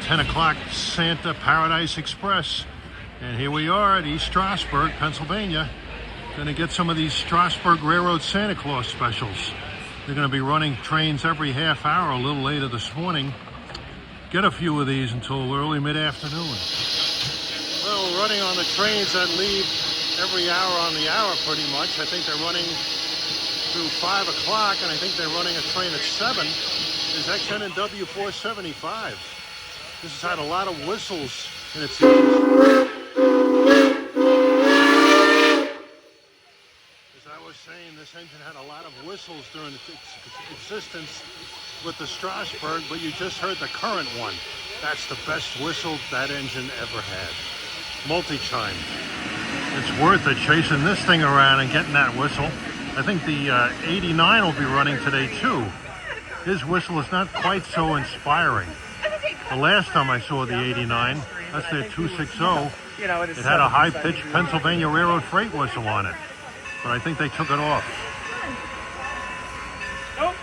10 o'clock Santa Paradise Express. And here we are at East Strasburg, Pennsylvania. Gonna get some of these Strasburg Railroad Santa Claus specials. They're gonna be running trains every half hour a little later this morning. Get a few of these until early mid-afternoon. Well, running on the trains that leave every hour on the hour pretty much. I think they're running through 5 o'clock, and I think they're running a train at 7. Is XN&W 475. This has had a lot of whistles in its engine. As I was saying, this engine had a lot of whistles during its existence with the Strasburg, but you just heard the current one. That's the best whistle that engine ever had. Multi-chime. It's worth it chasing this thing around and getting that whistle. I think the 89 will be running today too. His whistle is not quite so inspiring. The last time I saw the 89, that's their 260, it had a high-pitched Pennsylvania Railroad freight whistle on it. But I think they took it off. Nope.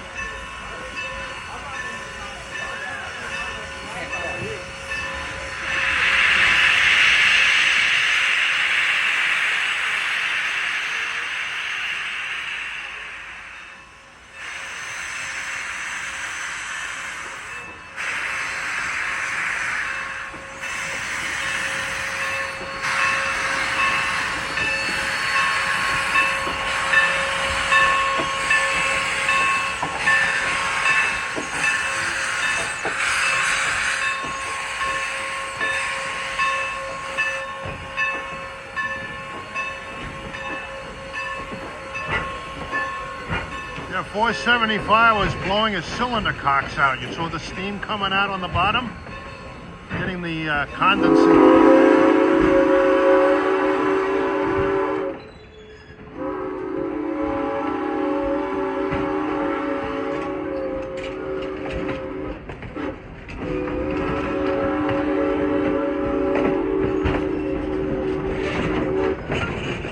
Yeah, 475 was blowing his cylinder cocks out. You saw the steam coming out on the bottom, getting the condensate.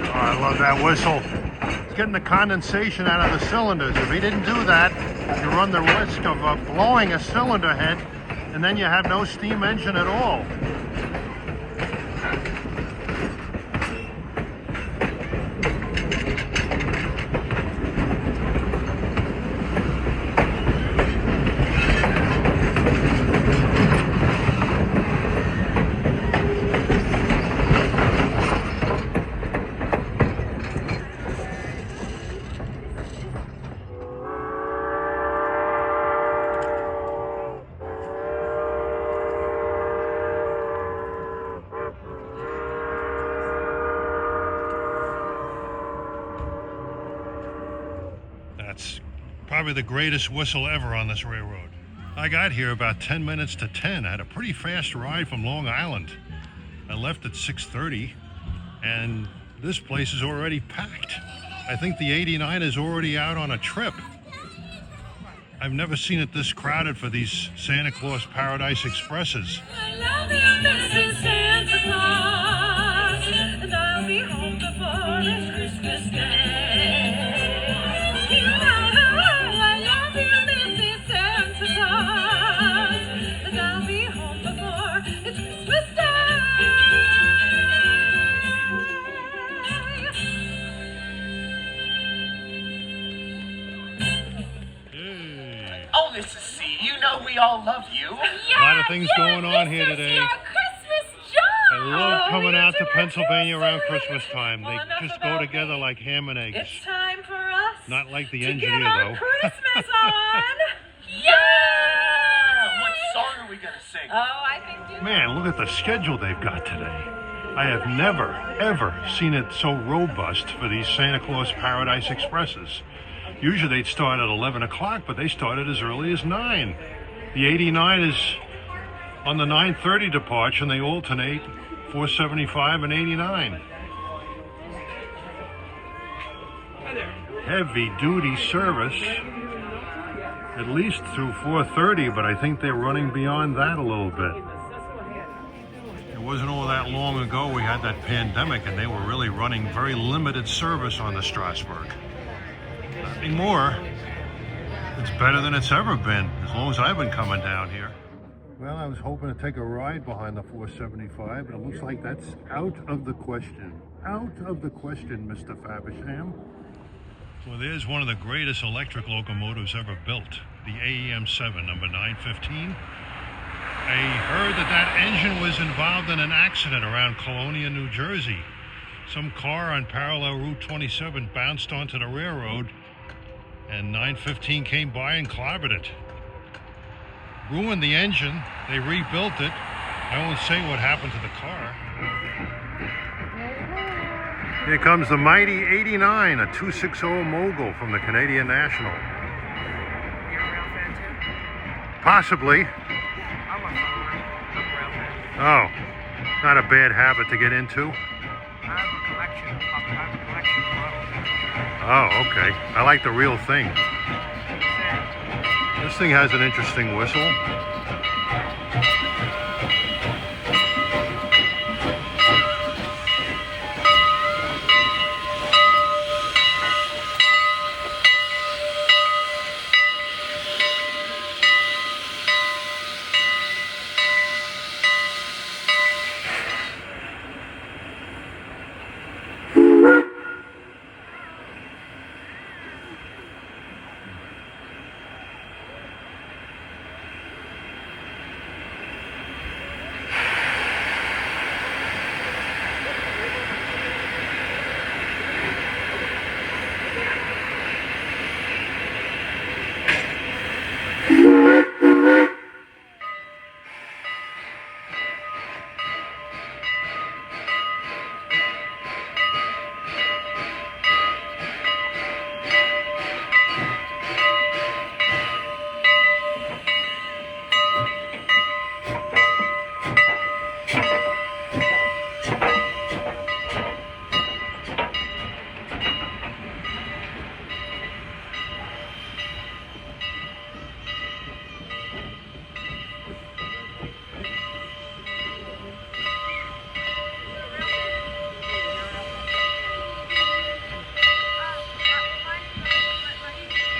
Oh, I love that whistle. Getting the condensation out of the cylinders. If he didn't do that, you run the risk of blowing a cylinder head, and then you have no steam engine at all. That's probably the greatest whistle ever on this railroad. I got here about 10 minutes to 10. I had a pretty fast ride from Long Island. I left at 6:30, and this place is already packed. I think the 89 is already out on a trip. I've never seen it this crowded for these Santa Claus Paradise Expresses. I love you, Mrs. Santa Claus, and I'll be home before it's Christmas Day. You know how I love you, Mrs. Santa Claus, and I'll be home before it's Christmas Day. Hey. Oh, Mrs. C, you know we all love you. A lot of things going on here today. I love coming out to Pennsylvania around Christmas time. They just go together like ham and eggs. It's time for us Not like the to engineer, get our though. Christmas on. Yeah! What song are we gonna sing? Oh, I think you Man, look at the schedule they've got today. I have never, ever seen it so robust for these Santa Claus Paradise Expresses. Usually they'd start at 11 o'clock, but they started as early as 9. The 89 is on the 9:30 departure, and they alternate 475 and 89. Heavy duty service, at least through 4:30, but I think they're running beyond that a little bit. It wasn't all that long ago we had that pandemic, and they were really running very limited service on the Strasburg. Not anymore. It's better than it's ever been, as long as I've been coming down here. Well, I was hoping to take a ride behind the 475, but it looks like that's out of the question. Out of the question, Mr. Fabersham. Well, there's one of the greatest electric locomotives ever built, the AEM-7, number 915. I heard that engine was involved in an accident around Colonia, New Jersey. Some car on parallel Route 27 bounced onto the railroad, and 915 came by and clobbered it. Ruined the engine. They rebuilt it. I won't say what happened to the car. Here comes the mighty 89, a 260 Mogul from the Canadian National. You're a rail fan too? Possibly. I'm a rail fan. Oh, not a bad habit to get into. I have a collection of models. Oh, okay. I like the real thing. This thing has an interesting whistle.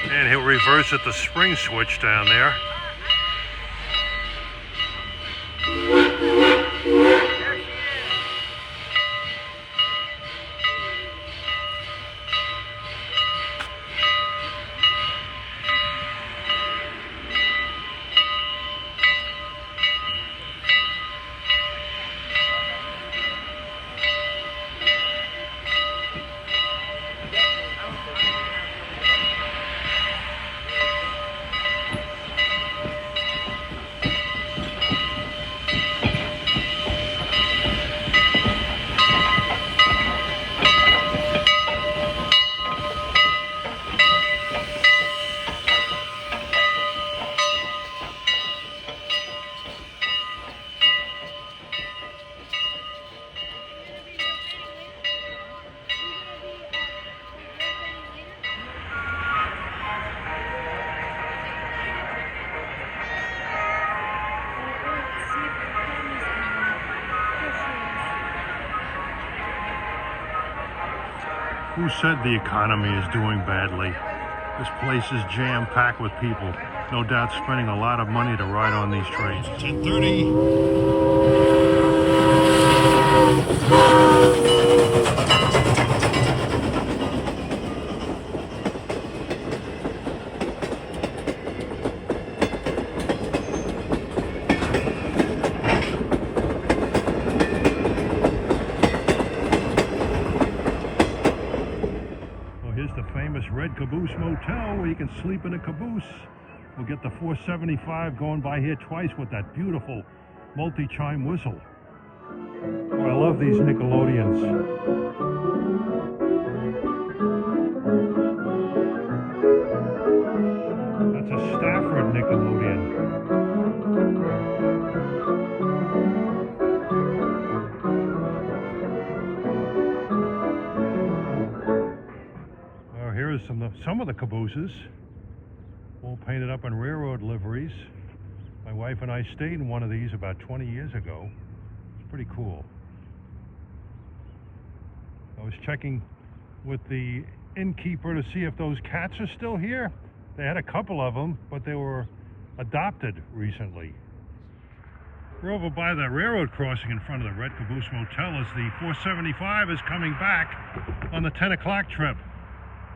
And he'll reverse at the spring switch down there. Who said the economy is doing badly? This place is jam-packed with people. No doubt spending a lot of money to ride on these trains. 10:30. Red Caboose Motel where you can sleep in a caboose. We'll get the 475 going by here twice with that beautiful multi-chime whistle. Oh, I love these Nickelodeons. That's a Stafford Nickelodeon. Here's some of the cabooses, all painted up in railroad liveries. My wife and I stayed in one of these about 20 years ago. It's pretty cool. I was checking with the innkeeper to see if those cats are still here. They had a couple of them, but they were adopted recently. We're over by the railroad crossing in front of the Red Caboose Motel as the 475 is coming back on the 10 o'clock trip.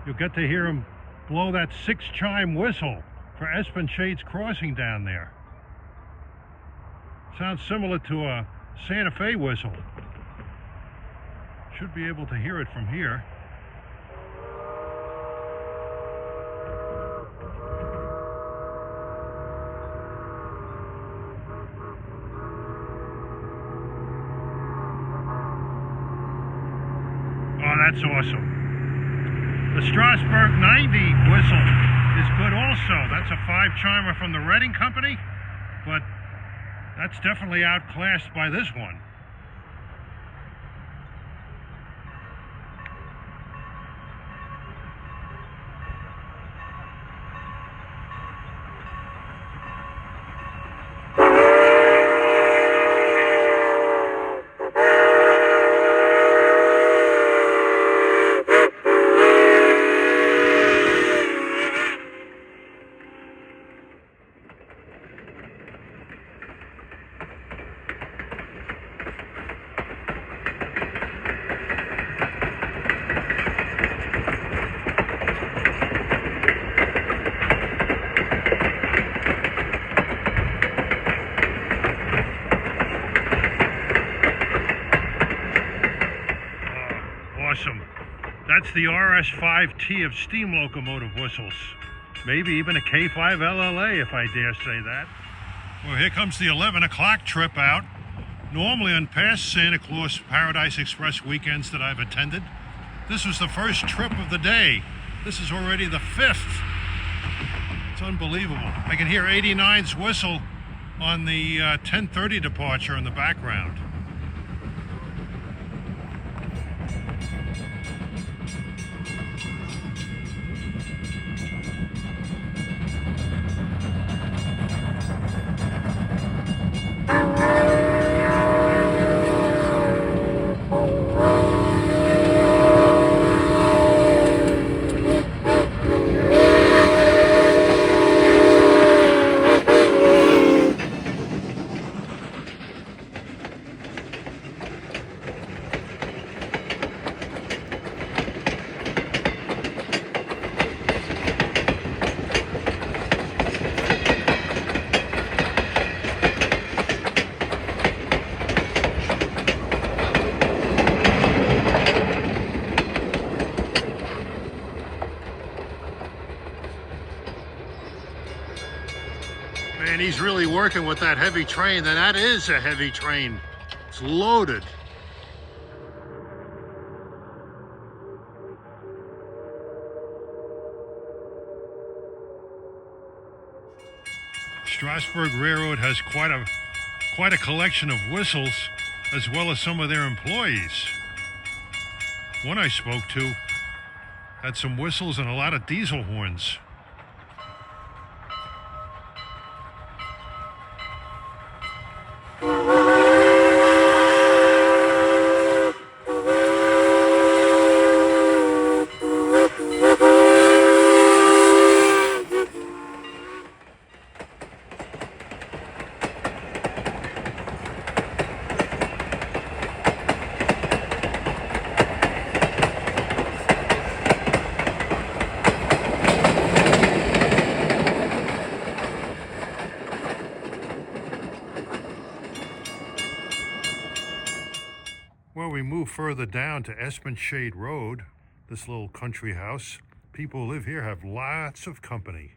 You'll get to hear him blow that 6-chime whistle for Espenshades Crossing down there. Sounds similar to a Santa Fe whistle. Should be able to hear it from here. Oh, that's awesome. The Strasburg 90 whistle is good also. That's a 5-chimer from the Reading Company, but that's definitely outclassed by this one. Awesome. That's the RS5T of steam locomotive whistles. Maybe even a K5 LLA, if I dare say that. Well, here comes the 11 o'clock trip out. Normally on past Santa Claus Paradise Express weekends that I've attended, this was the first trip of the day. This is already the 5th. It's unbelievable. I can hear 89's whistle on the 10:30 departure in the background. Man, he's really working with that heavy train, and that is a heavy train. It's loaded. Strasburg Railroad has quite a collection of whistles, as well as some of their employees. One I spoke to had some whistles and a lot of diesel horns. Well, we move further down to Espenshade Road, this little country house. People who live here have lots of company.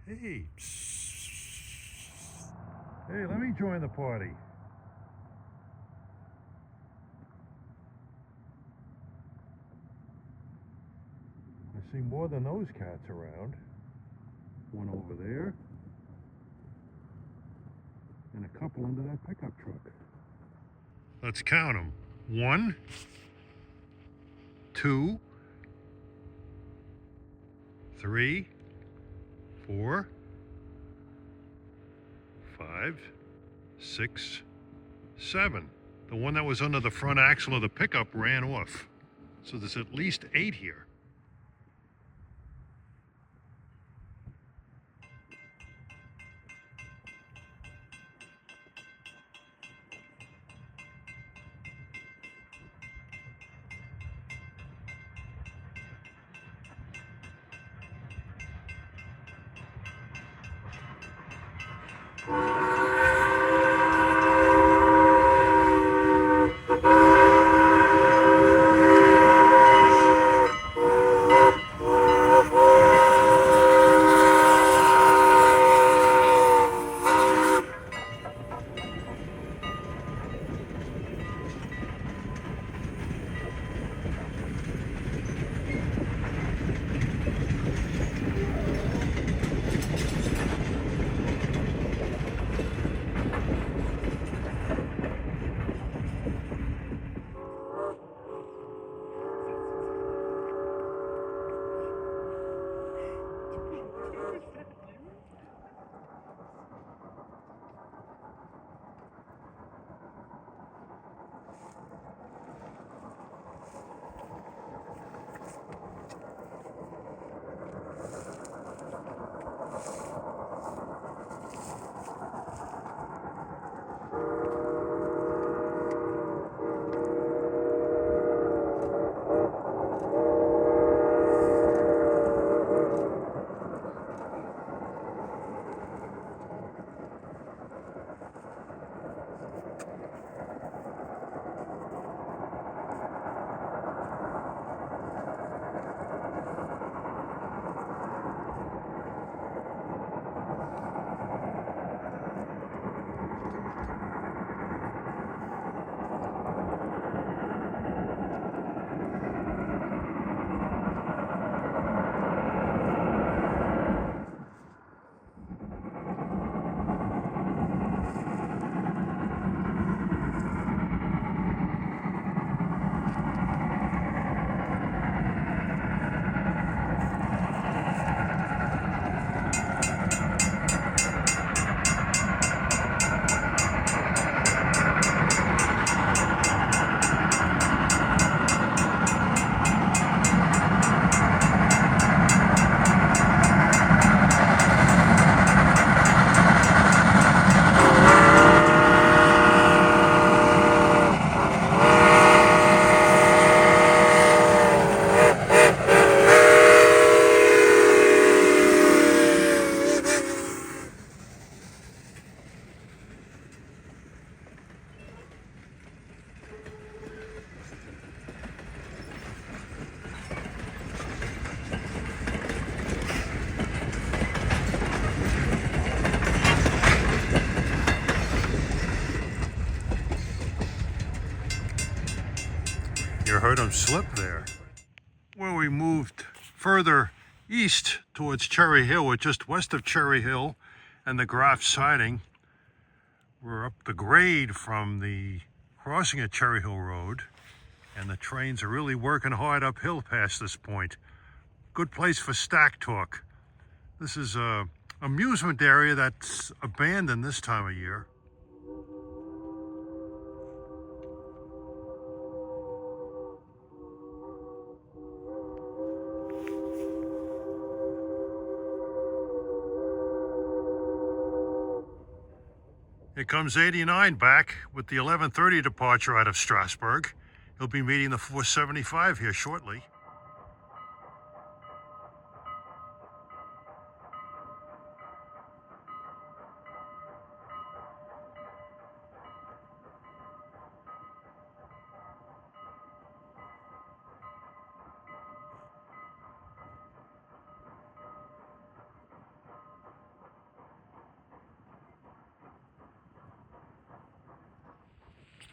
Hey, hey, let me join the party. I see more than those cats around. One over there, and a couple under that pickup truck. Let's count them. 1, 2, 3, 4, 5, 6, 7. The one that was under the front axle of the pickup ran off. So there's at least 8 here. You heard him slip there. When we moved further east towards Cherry Hill, we're just west of Cherry Hill and the Graf siding. We're up the grade from the crossing at Cherry Hill Road, and the trains are really working hard uphill past this point. Good place for stack talk. This is a amusement area that's abandoned this time of year. Here comes 89 back with the 11:30 departure out of Strasburg. He'll be meeting the 475 here shortly.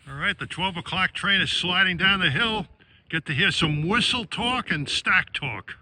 All right, the 12 o'clock train is sliding down the hill. Get to hear some whistle talk and stack talk.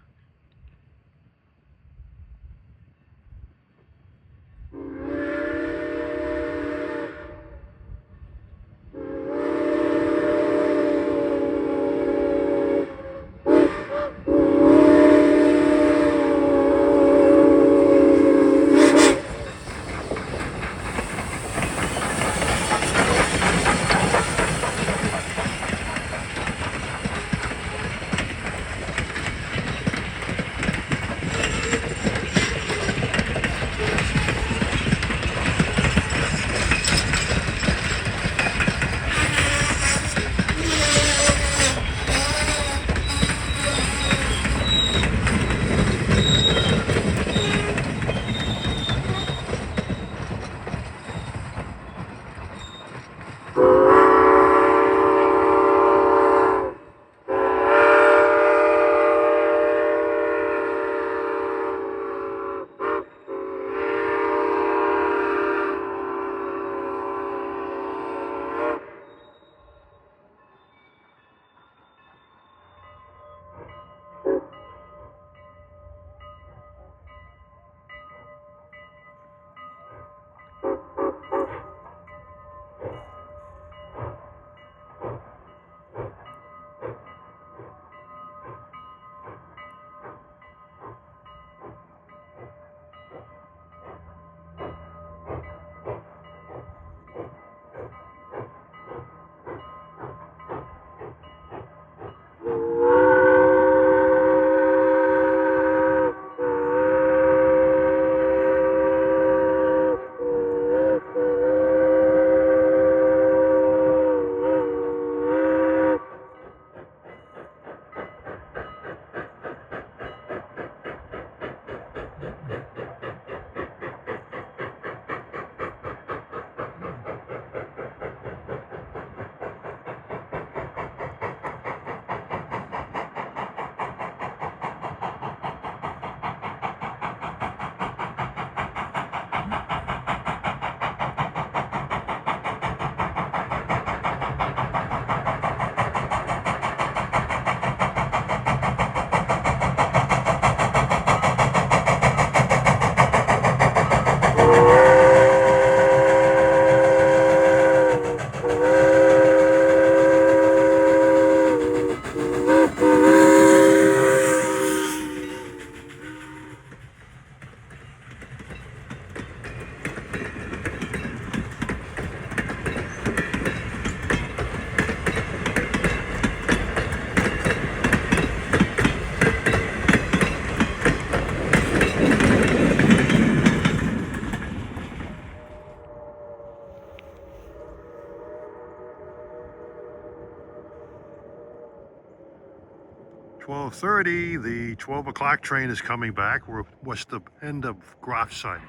12:30, the 12 o'clock train is coming back. We're west the end of Groff siding.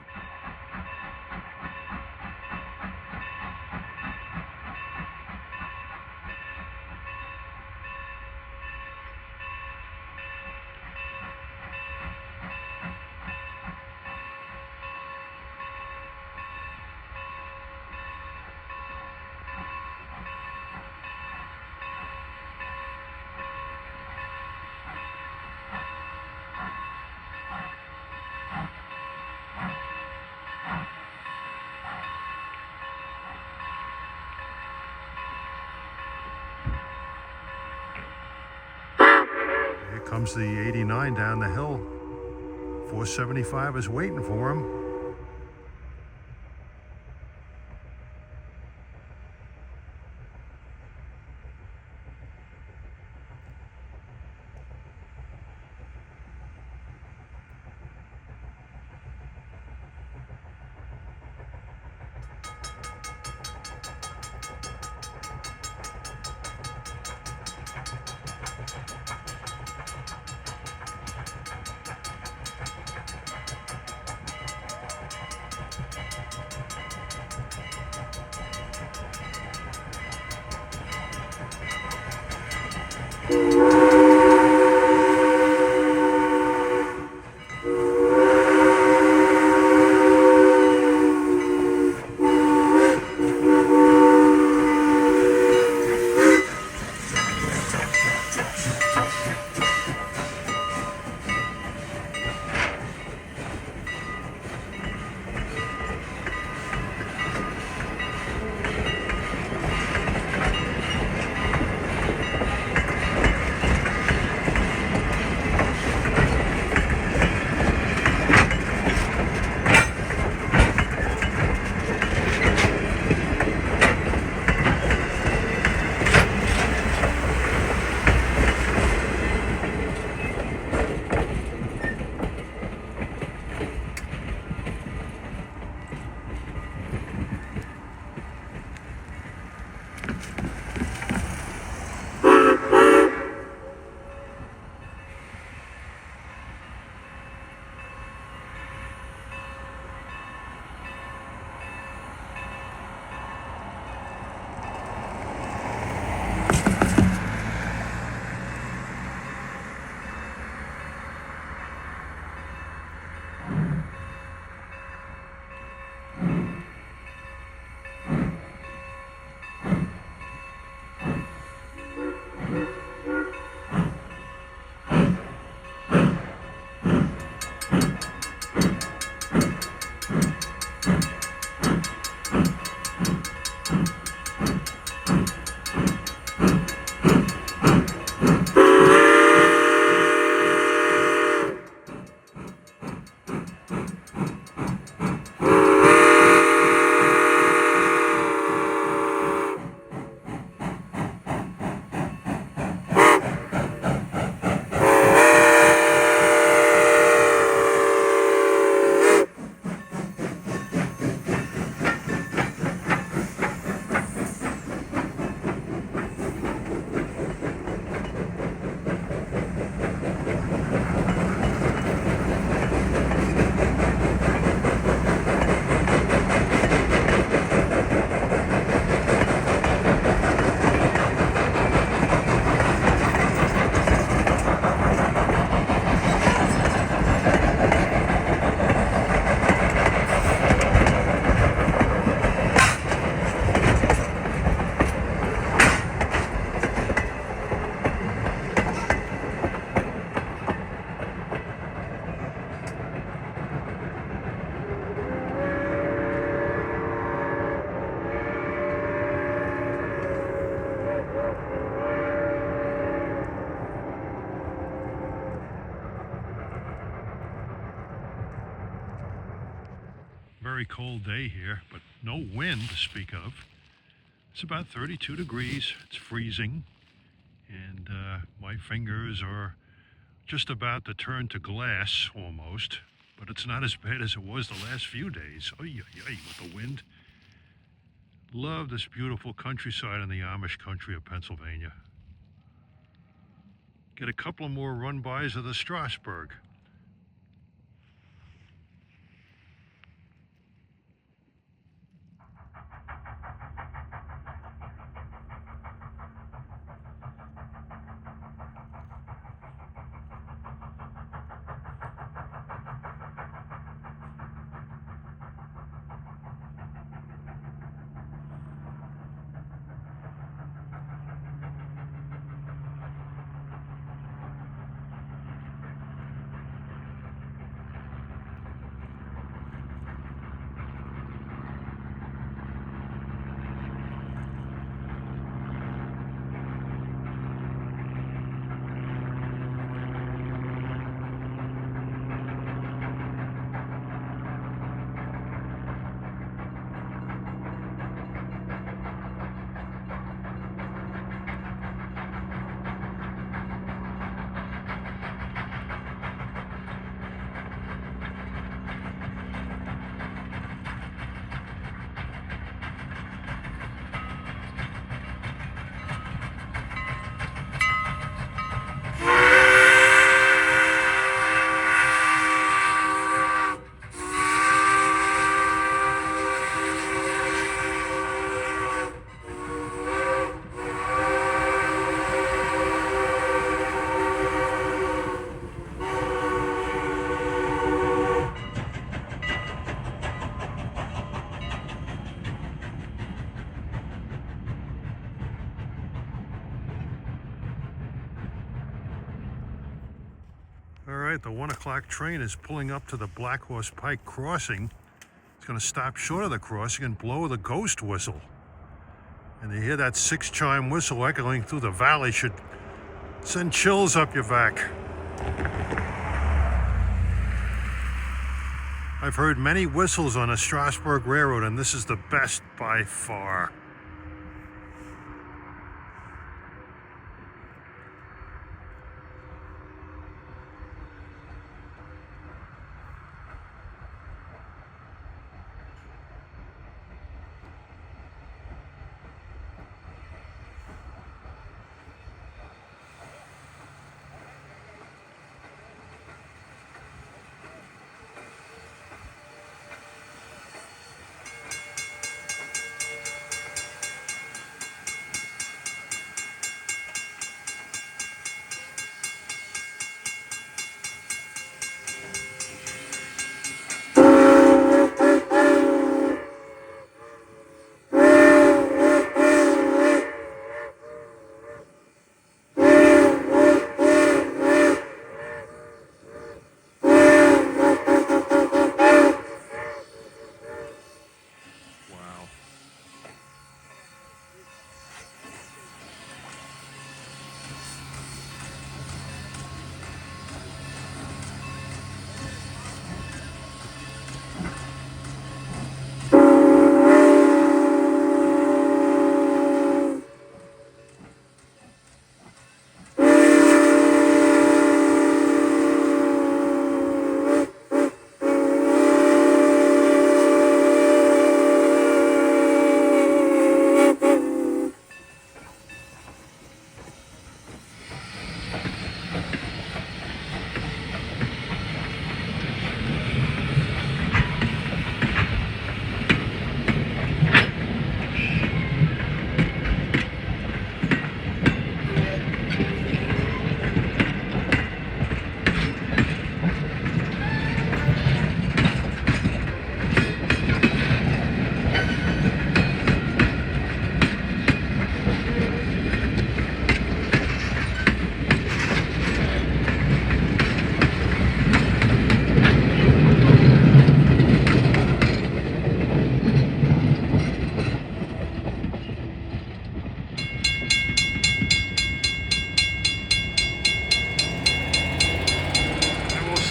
Here comes the 89 down the hill. 475 is waiting for him. Very cold day here, but no wind to speak of. It's about 32 degrees. It's freezing. And my fingers are just about to turn to glass almost. But it's not as bad as it was the last few days. Oy, oy, oy, with the wind. Love this beautiful countryside in the Amish country of Pennsylvania. Get a couple more run-bys of the Strasburg. All right, the 1 o'clock train is pulling up to the Black Horse Pike crossing. It's going to stop short of the crossing and blow the ghost whistle. And you hear that 6 chime whistle echoing through the valley should send chills up your back. I've heard many whistles on the Strasburg Railroad, and this is the best by far.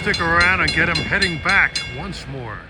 Stick around and get him heading back once more.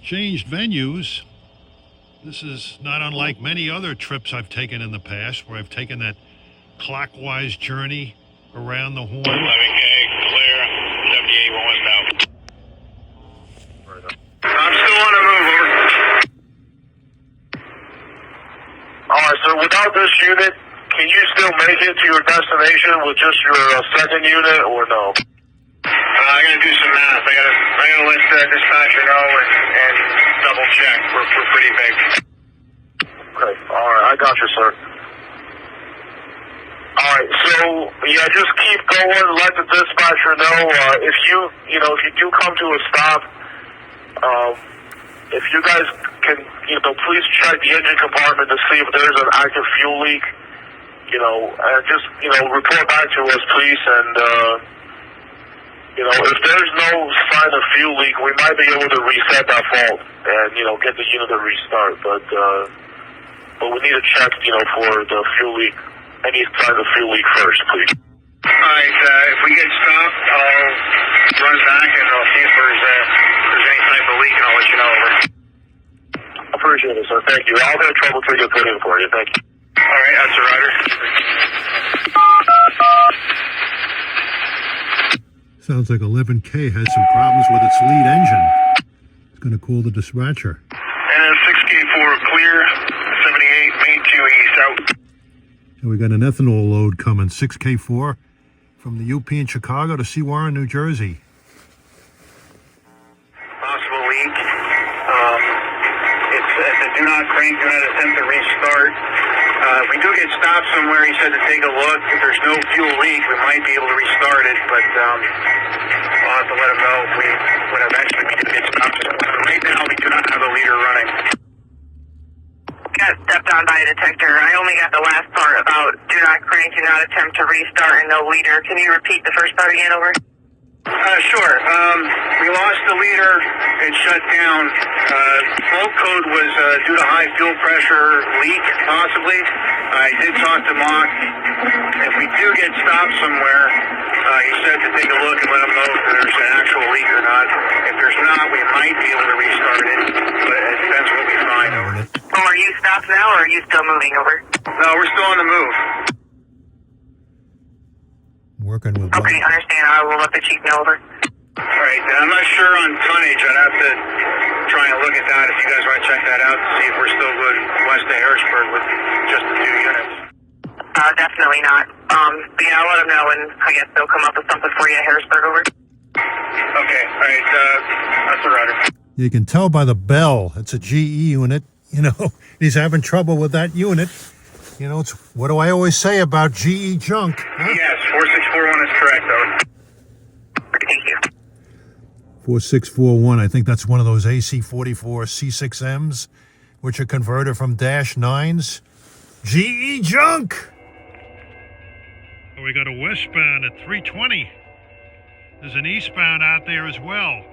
changed venues. This is not unlike many other trips I've taken in the past, where I've taken that clockwise journey around the horn. 11K, clear, 78, west out. I'm still on the move, over. Alright, so without this unit, can you still make it to your destination with just your second unit, or no? I gotta do some math. I gotta let the dispatcher know and double check. We're pretty big. Okay, alright, I got you, sir. Alright, so, yeah, just keep going, let the dispatcher know, if you do come to a stop, if you guys can, please check the engine compartment to see if there's an active fuel leak, and just, report back to us, please, and, if there's no sign of fuel leak, we might be able to reset that fault and, get the unit to restart, but we need to check, for the fuel leak, any sign of fuel leak first, please. Alright, if we get stopped, I'll run back and I'll see if there's any type of leak, and I'll let you know, over. Appreciate it, sir. Thank you. I'll get a troubleshooter put in for you. Thank you. Alright, that's a rider. Sounds like 11K has some problems with its lead engine. It's going to call the dispatcher. NS 6K4 clear, 78, main 2 east, out. And we got an ethanol load coming, 6K4, from the UP in Chicago to Seawarren, New Jersey. Possible leak. It's a do not crank, do not attempt to restart. If we do get stopped somewhere, he said to take a look. If there's no fuel leak, we might be able to restart it, but I'll have to let him know if we would eventually be able to get stopped somewhere. Right now, we do not have a leader running. Got stepped on by a detector. I only got the last part about do not crank, do not attempt to restart, and no leader. Can you repeat the first part again, over? Sure. We lost the leader. It shut down. Flow code was due to high fuel pressure leak, possibly. I did talk to Mock. If we do get stopped somewhere, he said to take a look and let him know if there's an actual leak or not. If there's not, we might be able to restart it, but it depends what we find. Over. Are you stopped now, or are you still moving, over? No, we're still on the move. Working with Okay, understand. I will let the chief know, over. Alright, I'm not sure on tonnage. I'd have to try and look at that if you guys want to check that out to see if we're still good west of Harrisburg with just the 2 units. Definitely not. But yeah, I'll let them know, and I guess they'll come up with something for you at Harrisburg, over. Okay, alright, that's a rider. You can tell by the bell, it's a GE unit. He's having trouble with that unit. It's what do I always say about GE junk? Huh? Yes, 4641 is correct, though. Thank you. 4641, I think that's one of those AC44 C6Ms, which are converted from Dash 9s. GE junk! We got a westbound at 320. There's an eastbound out there as well.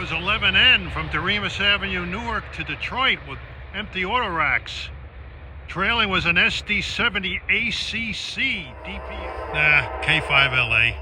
was 11N from Doremus Avenue, Newark to Detroit with empty auto racks. Trailing was an SD70 ACC DP. Nah, K5LA.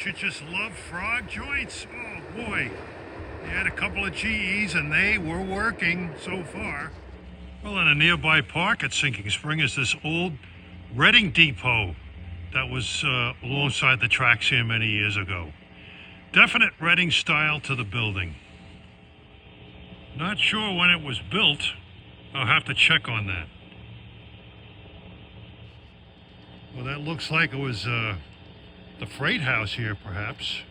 You just love frog joints? Oh boy, they had a couple of GEs and they were working so far. Well, in a nearby park at Sinking Spring is this old Reading depot that was alongside the tracks here many years ago. Definite Reading style to the building. Not sure when it was built. I'll have to check on that. Well, that looks like it was the freight house here, perhaps.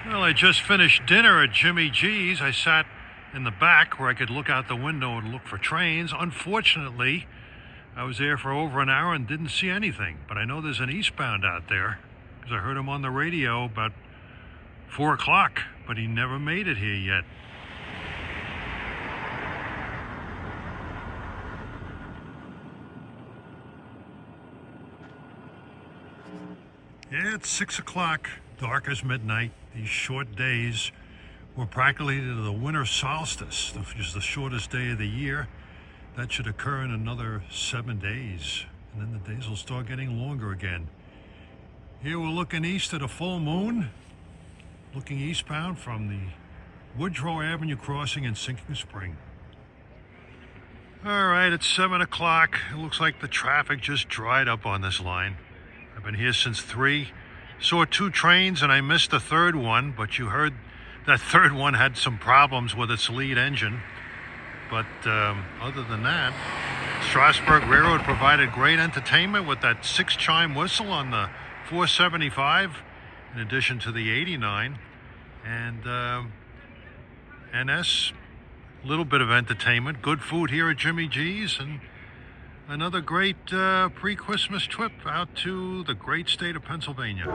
Well, I just finished dinner at Jimmy G's. I sat in the back where I could look out the window and look for trains. Unfortunately, I was there for over an hour and didn't see anything. But I know there's an eastbound out there because I heard him on the radio about 4 o'clock, but he never made it here yet. Yeah, it's 6 o'clock, dark as midnight. These short days were practically to the winter solstice, which is the shortest day of the year. That should occur in another 7 days, and then the days will start getting longer again. Here we're looking east at a full moon, looking eastbound from the Woodrow Avenue crossing in Sinking Spring. All right, it's 7 o'clock. It looks like the traffic just dried up on this line. I've been here since 3. Saw 2 trains and I missed the third one, but you heard that third one had some problems with its lead engine. But other than that, Strasburg Railroad provided great entertainment with that 6 chime whistle on the 475, in addition to the 89. And NS, a little bit of entertainment, good food here at Jimmy G's, and another great pre-Christmas trip out to the great state of Pennsylvania.